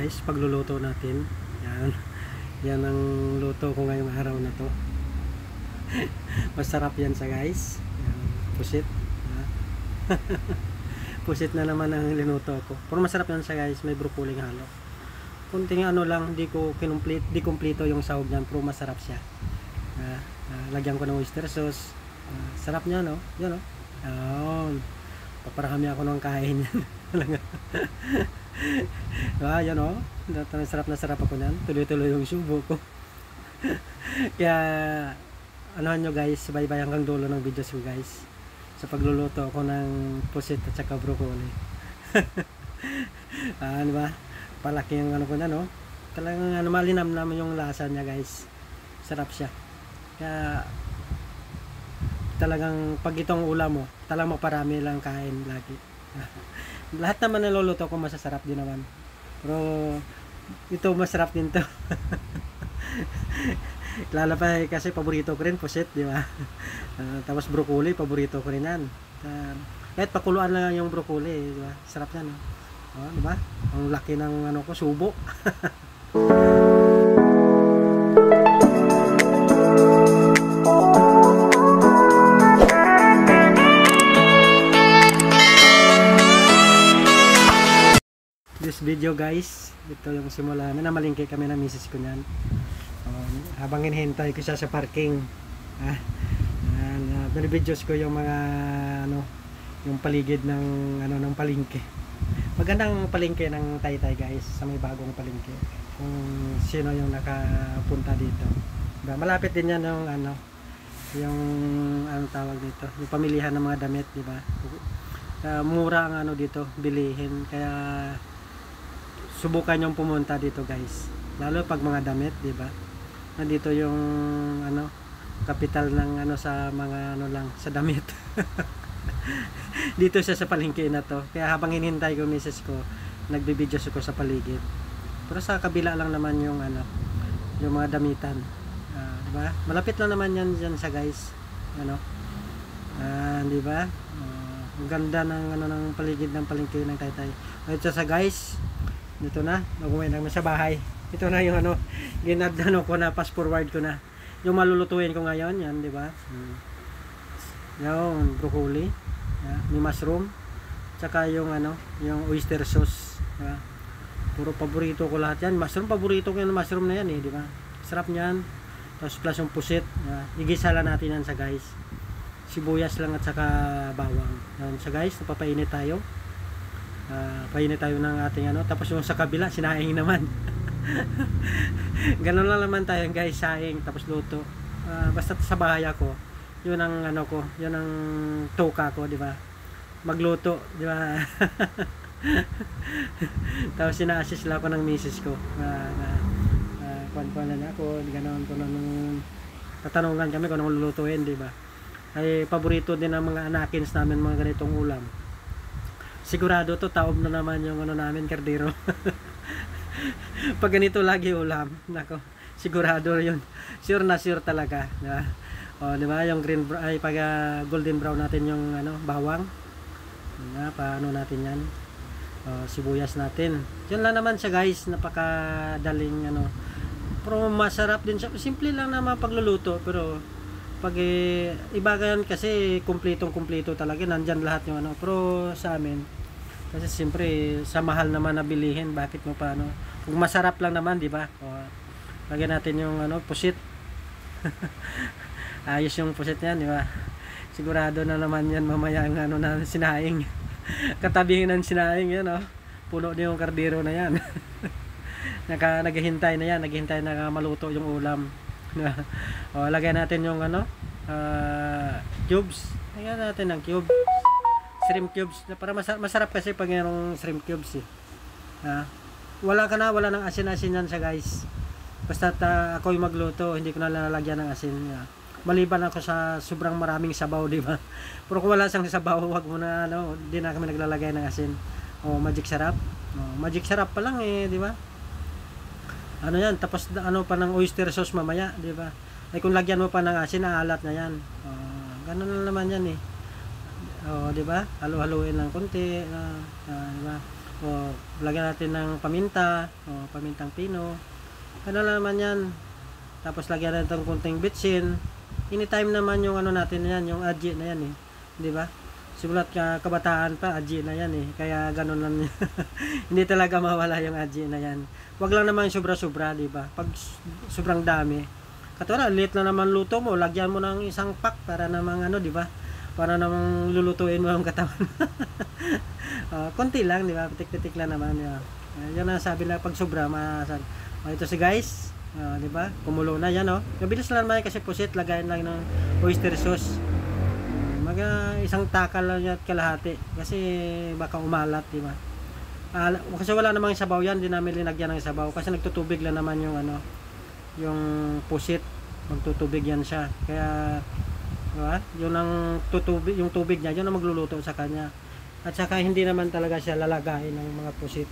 guys, pagluluto natin. Yan. Yan ang luto ko ngayong araw na to. Masarap yan sa guys. Yan, pusit. Pusit na naman ang linuto ko. Pero masarap yan sa guys, may broccoli halo. Kunting ano lang, di kumpleto yung sahog niyan, pero masarap siya. Lagyan ko ng oyster sauce. Sarap niya, no? Yan, no? Paparami ako ng kain yan. Yan, no? Sarap na sarap ako niyan. Tuloy-tuloy yung subo ko. Kaya anohan nyo guys, bye-bye hanggang dulo ng videos ko guys, sa pagluluto ako ng pusit at saka broccoli. Ano ba? Palaki yung ano ko na, no? Talagang ano, malinam naman yung lasa niya guys. Sarap siya. Kaya talagang pag itong ulam mo, talagang maparami lang kain lagi. Lahat naman naluluto ko masasarap din naman. Pero ito masarap din to. Lalo pa kasi paborito ko rin pusit, di ba? Tapos broccoli, paborito ko rin yan. Kahit pakuluan lang yung broccoli, di ba? Sarap yan, di ba? Ang laki ng ano ko, subo. This video guys, ito yung simula na namalingki kami ng misis ko niyan. Habang hinihintay ko siya sa parking, videos ko yung mga ano, yung paligid ng ano ng palengke. Magandang palengke ng Taytay guys, sa may bagong palengke. Kung sino yung nakapunta dito. Diba? Malapit din yan yung ano, yung anong tawag dito, yung pamilihan ng mga damit, di ba? Mura ang ano dito, bilihin. Kaya subukan yung pumunta dito guys. Lalo pag mga damit, di ba? Nandito yung ano, kapital ng ano sa mga ano lang, sa damit. Dito siya sa palengke na to. Kaya habang hinihintay ko misis ko, nagbi-videos ko sa paligid. Pero sa kabila lang naman yung ano, yung mga damitan. Di ba? Malapit lang naman yan diyan sa guys. Ano? Di ba? Ang ganda ng ano ng paligid ng palengke ng Taytay. Ito sa guys. Dito na, mag-uwi na sa bahay. Ito na yung ano, ginadano ko na, fast forward ko na. Yung malulutuin ko ngayon, yan, di ba? Yung broccoli, may mushroom, tsaka yung ano, yung oyster sauce. Diba? Puro paborito ko lahat yan. Mushroom, paborito ko yung mushroom na yan, di ba? Sarap niyan. Tapos plus yung pusit. Igisa lang natin yan sa guys. Sibuyas lang at saka bawang. Yan sa guys, napapainit tayo. Painit tayo ng ating ano, tapos yung sa kabila sinaing naman. Ganun lang naman tayo guys, saing tapos luto. Basta sa bahay ako, yun ang ano ko, yun ang tuka ko, di ba? Magluto, di ba? Tapos sina-assist lang ako ng misis ko. Kuan-kuan na ako, ganoon ko nung tatanungan kami kung anong lulutuin, di ba? Ay paborito din ng mga anakins namin mga ganitong ulam. Sigurado to taob na naman yung ano namin, kardero. Pag ganito lagi ulam, nako, sigurado yun. Sure na sure talaga, diba? Di ba? Yung green ay pag golden brown natin yung ano, bawang. Paano natin 'yan? Sibuyas natin. Yun lang naman siya, guys, napakadaling ano. Pero masarap din siya. Simple lang naman pagluluto, pero pag iba yan kasi kumpletong-kumpleto talaga, nandyan lahat yung ano. Pero sa amin kasi siyempre sa mahal naman na bilihin, bakit mo pa ano, kung masarap lang naman, di ba? Lagyan natin yung ano, pusit. Ayos yung pusit yan, di ba? Sigurado na naman yan mamaya ang ano na sinaing. Katabi ng sinaing yan, puno na yung kardero na yan. Naghihintay na yan, naghihintay na maluto yung ulam. Lagyan natin yung ano, cubes. Lagyan natin ng cube, shrimp cubes, para masarap kasi pag yung shrimp cubes wala nang asin-asin yan siya guys. Basta ako yung magluto, hindi ko na lalagyan ng asin. Maliban ako sa sobrang maraming sabaw, di ba? Pero kung wala sang sabaw, wag mo na ano, hindi na kami naglalagay ng asin. Magic sarap. Magic sarap pa lang di ba? Ano yan, tapos ano pa ng oyster sauce mamaya, di ba? Ay kung lagyan mo pa ng asin, aalat na yan. Ganun lang naman yan di ba? Halo-haluin lang konti, di ba? O, lagyan natin ng paminta, o, pamintang pino. Ano lang naman yan. Tapos lagyan natin ng kunting bitsin. Anytime naman yung ano natin yan, yung aji na yan eh. Di ba? Simulat ka kabataan pa, aji na yan eh. Kaya ganun lang. Hindi talaga mawala yung aji na yan. Wag lang naman sobra-sobra, di ba? Pag sobrang dami. Katulad, late na naman luto mo, lagyan mo ng isang pack para namang ano, di ba? Para namang lulutuin mo yung katawan. Konti lang, di ba? Pitik-pitik lang naman. Yan ang sabi na pag sobra, maasan. Ito si guys, di ba? Kumulo na yan, oh. Mabilis lang naman kasi pusit, lagayin lang ng oyster sauce. Isang takal lang yan at kalahati kasi baka umalat, di ba? Kasi wala namang sabaw yan, di namin linagyan ng sabaw kasi nagtutubig lang naman yung ano, yung pusit, magtutubig yan siya. Kaya diba? Yun ang tutubig, yung tubig niya, yun ang magluluto sa kanya. At saka hindi naman talaga siya lalagayin ng mga pusit,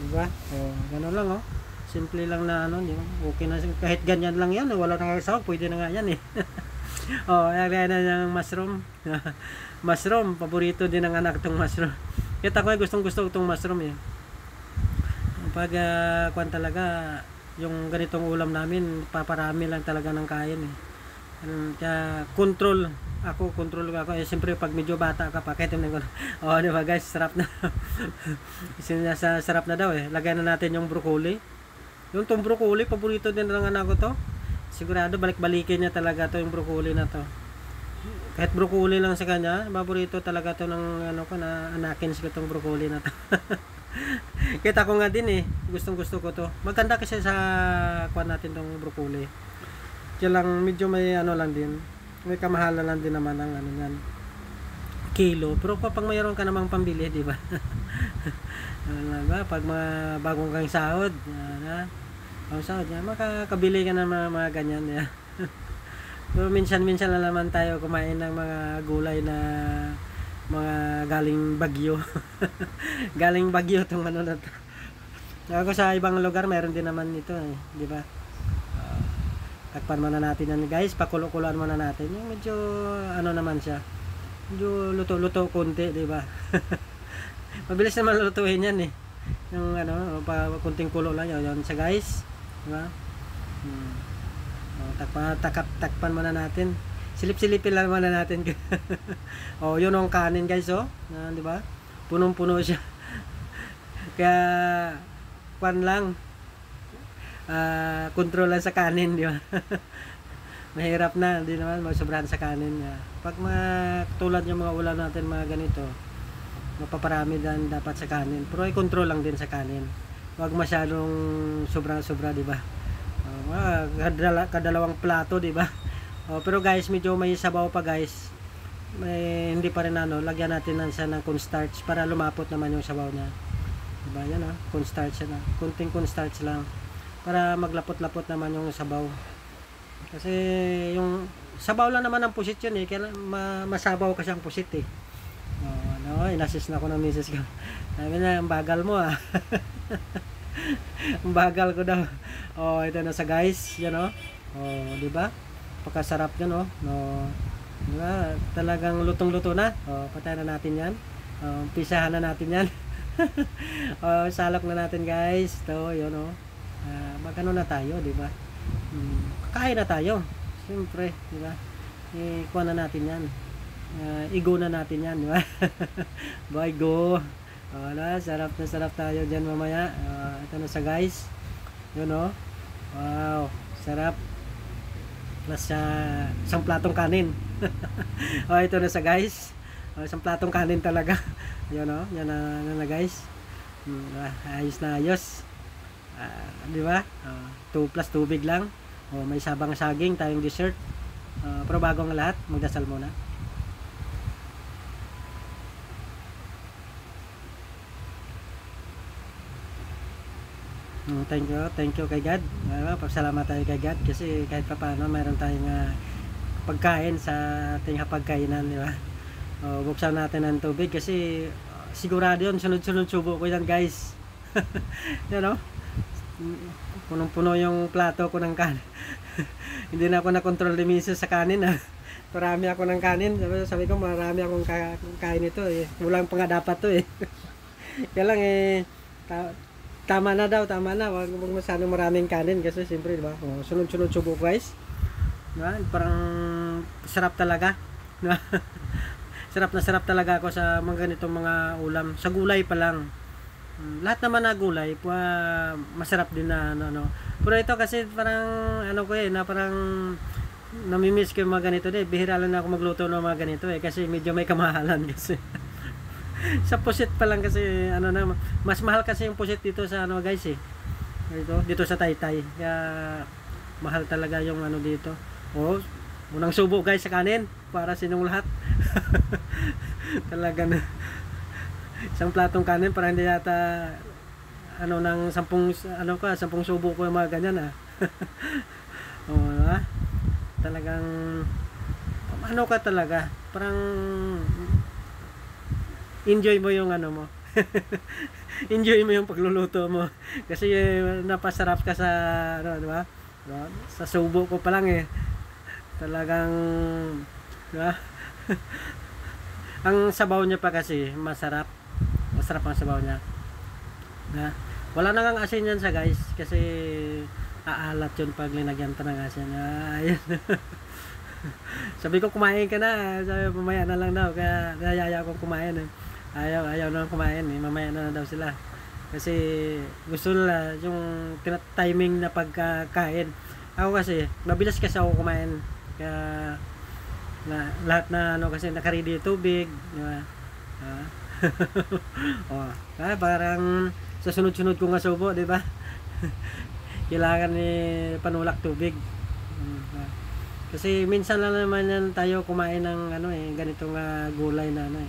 diba? Gano'n lang, oh. Simple lang na ano, diba? Okay na, kahit ganyan lang yan, wala nang sabaw, pwede na nga yan eh. Ayan na yung mushroom. Mushroom, paborito din ng anak itong mushroom. Kita ko gustong gusto itong mushroom eh. Pag kwan talaga, yung ganitong ulam namin, paparami lang talaga ng kain eh. Kaya control ako. Siyempre pag medyo bata ka pa, kahit yung di ba guys, sarap na. Sarap na daw eh. Lagyan na natin yung broccoli. Yung tong broccoli, paborito din ng anak ko to. Sigurado balik-balikin niya talaga to yung broccoli na to. Kahit broccoli lang sa kanya, paborito talaga to ng ano ko na anakin ko tong broccoli na to. Kita ko nga din eh, gustong-gusto ko to. Maganda kasi sa kuan natin tong broccoli. Kaya lang medyo may ano lang din. May kamahalan lang din naman ang ano yan. Kilo. Pero kapag mayroon ka namang pambili, di ba? Pag mga bagong kang sahod, ang sahod niya, makakabili ka ng mga ganyan niya. Pero minsan na naman tayo kumain ng mga gulay na mga galing Bagyo. Galing Bagyo itong ano na to. Ako sa ibang lugar mayroon din naman ito eh, di ba? Takpan muna natin yan guys, pakulo-kuloan muna natin. Yung medyo ano naman siya. Medyo luto-luto konti, di ba? Mabilis naman lutuin yan eh. Yung ano, kunting kulo lang yun sa guys. Diba? Takpan muna natin. Silip-silipin lang muna natin. Yun ang kanin guys, oh. Di ba? Punong-puno siya. Kaya kwan lang. Control lang sa kanin, di ba? Mahirap na, hindi naman magsobrahan sa kanin. Pag tulad yung mga ulam natin, mga ganito, mapaparami din dapat sa kanin. Pero i-control lang din sa kanin. Huwag masyadong sobra-sobra, di ba? Kadalawang plato, di ba? Pero guys, medyo may sabaw pa guys. Hindi pa rin ano, lagyan natin siya ng cornstarch para lumapot naman yung sabaw niya. Diba yan cornstarch na. Kunting cornstarch lang para maglapot-lapot naman yung sabaw. Kasi yung sabaw lang naman ang pusit yun eh. Kaya masabaw kasi ang pusit eh. Inassist na ako ng misis ko. Sabi na, ang bagal mo ah. Ang bagal ko daw. Ito na sa guys, yan di ba? Pagkasarap yan di ba? Talagang lutong-luto na. Patayin na natin yan. Pisahan na natin yan. Salok na natin guys. Ito, yun magano na tayo, di ba? Kakain na tayo. Siyempre, di ba? Ikuha na natin yan. Igo na natin yan, di ba? Boy, go. Sarap na sarap tayo dyan mamaya. Ito na sa guys. Yun wow, sarap. Plus isang platong kanin. Ito na sa guys. Isang platong kanin talaga. Yun yan na guys. Ayos na ayos. Di ba? 2 plus tubig lang. May sabang saging tayong dessert. Pero bago ang lahat, magdasal muna. Thank you kay God. Pasalamat tayo kay God kasi kahit pa paano mayroon tayong pagkain sa ating hapagkainan, di ba? Buksan natin ang tubig kasi sigurado yun, sunod-sunod subo ko yan guys. Yan punong-puno yung plato ko ng kanin. Hindi na ako na-control ni misis sa kanin Marami ako ng kanin. Sabi ko marami akong kain ito eh. Kulang pa nga dapat to eh. Kaya lang ta- tama na daw, tama na. Wag masyadong maraming kanin kasi siyempre, di ba? Oh, sunod-sunod subo guys. Diba? Parang sarap talaga. Sarap talaga ako sa mga ganitong mga ulam. Sa gulay pa lang. Lahat naman na gulay, masarap din na ano. Pero ito kasi parang ano ko na parang namimiss ko yung mga ganito din. Bihira lang na ako magluto ng mga ganito kasi medyo may kamahalan kasi. Sa pusit pa lang kasi ano na mas mahal kasi yung pusit dito sa ano guys dito sa Taytay. Kaya mahal talaga yung ano dito. Oh, unang subo guys sa kanin para sinong lahat. Talaga na isang platong kanin para hindi yata ano ng 10 subo ko yung mga ganyan oh, talagang ano ka talaga parang enjoy mo yung ano mo. Enjoy mo yung pagluluto mo kasi napasarap ka sa ano, di ba? Sa subo ko pa lang talagang di ba? Ang sabaw niya pa kasi masarap ang sabaw niya wala na ngang asin yan sa guys kasi aalat yun pag linagyan pa ng asin ayan. Sabi ko kumain ka na, sabi mamaya na lang daw kaya nayaya akong kumain ayaw na kumain mamaya na daw sila kasi gusto nila yung timing na pagkakain. Ako kasi mabilis kasi ako kumain kaya lahat na ano kasi naka-ready yung tubig di ba? Parang sa sunod-sunod kong subo di ba? Kailangan panulak tubig kasi minsan lang naman yan tayo kumain ng ano ganitong gulay na ano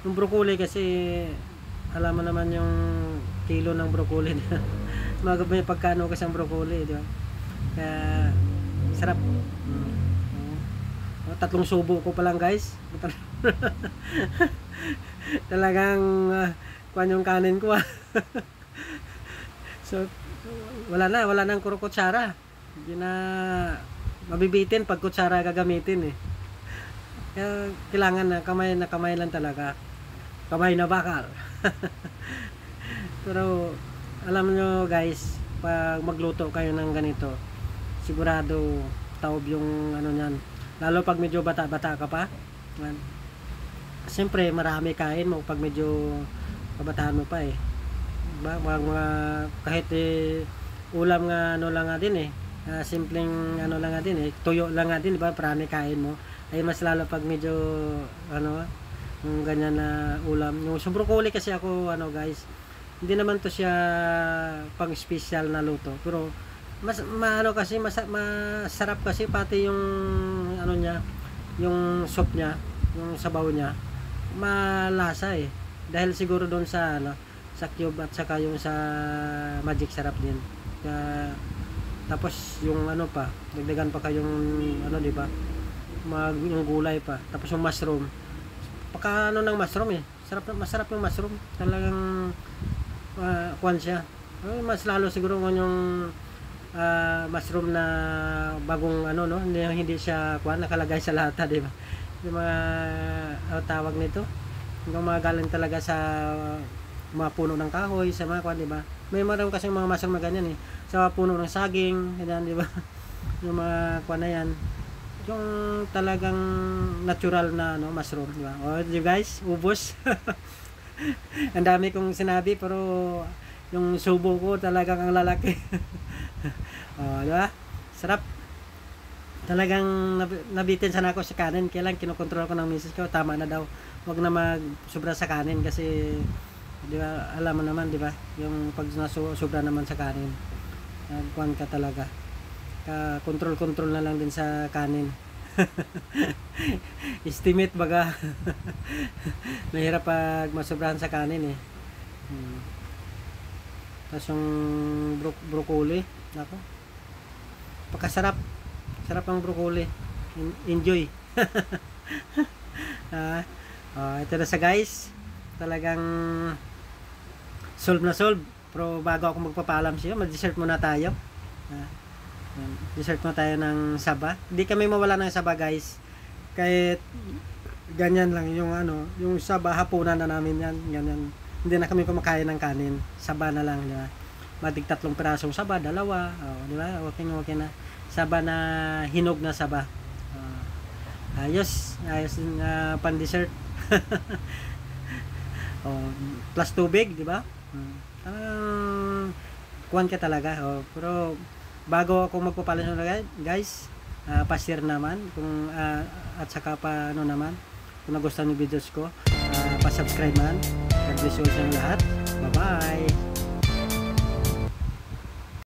yung broccoli kasi alam mo naman yung kilo ng broccoli may pagkano kasi ang broccoli di ba? Kaya sarap. Tatlong subo ko pa lang guys. Talagang kuan yung kanin ko So wala nang kutsara. Hindi na mabibitin pag kutsara gagamitin Kaya kailangan na kamay lang talaga. Kamay na bakal. Pero alam nyo guys, pag magluto kayo ng ganito, sigurado taob yung ano niyan. Lalo pag medyo bata-bata ka pa. Siyempre marami kain mo pag medyo kabataan mo pa diba? Kahit ulam nga ano lang nga din simpleng ano lang nga din tuyo lang nga din diba? Marami kain mo ay mas lalo pag medyo ano yung ganyan na ulam. Yung sa broccoli kasi ako ano guys, hindi naman to siya pang special na luto pero kasi masarap kasi pati yung ano niya, yung soup niya, yung sabaw niya malasa dahil siguro doon sa ano sa cube at saka yung sa magic sarap din. Kaya tapos yung ano pa dagdagan pa kayong ano di ba yung gulay pa tapos yung mushroom pagka ano ng mushroom masarap yung mushroom talagang kuwan siya mas lalo siguro yung mushroom na bagong ano no hindi siya nakalagay sa lata di ba yung mga tawag nito yung mga galing talaga sa mga puno ng kahoy sa mga di ba may maraming kasi mga mushroom na ganyan sa puno ng saging ganyan di ba yung mga na yan yung talagang natural na no mushroom di ba di guys ubos. Ang dami kong sinabi pero yung subo ko talagang ang lalaki. Diba? Sarap. Talagang nabitin sana ako sa kanin. Kailan kinokontrol ko ng misis ko. Tama na daw. Huwag na mag-sobra sa kanin kasi di ba, alam mo naman, di ba? Yung pag sobra naman sa kanin. Kuwan ka talaga. Control na lang din sa kanin. Estimate baga. Mahirap pag masobrahan sa kanin Tapos yung broccoli nako pagkasarap sarap ang broccoli enjoy. Ito na sa guys talagang solve na solve pero bago ako magpapaalam siya mag-dessert muna tayo dessert muna tayo ng saba hindi kami mawala ng saba guys kahit ganyan lang yung ano yung saba hapunan na namin yan ganyan hindi na kami kumakain ng kanin, saba na lang, di ba? Matig 3 pirasong saba, dalawa, di ba? Okay na. Saba na hinog na saba. Ayos din pan dessert. Plus tubig, di ba? Kuwan ka talaga. Pero bago ako magpapalan guys, pa-share naman kung at saka pa naman kung nagustuhan yung videos ko, pa-subscribe man. God bless you sa lahat. Bye-bye.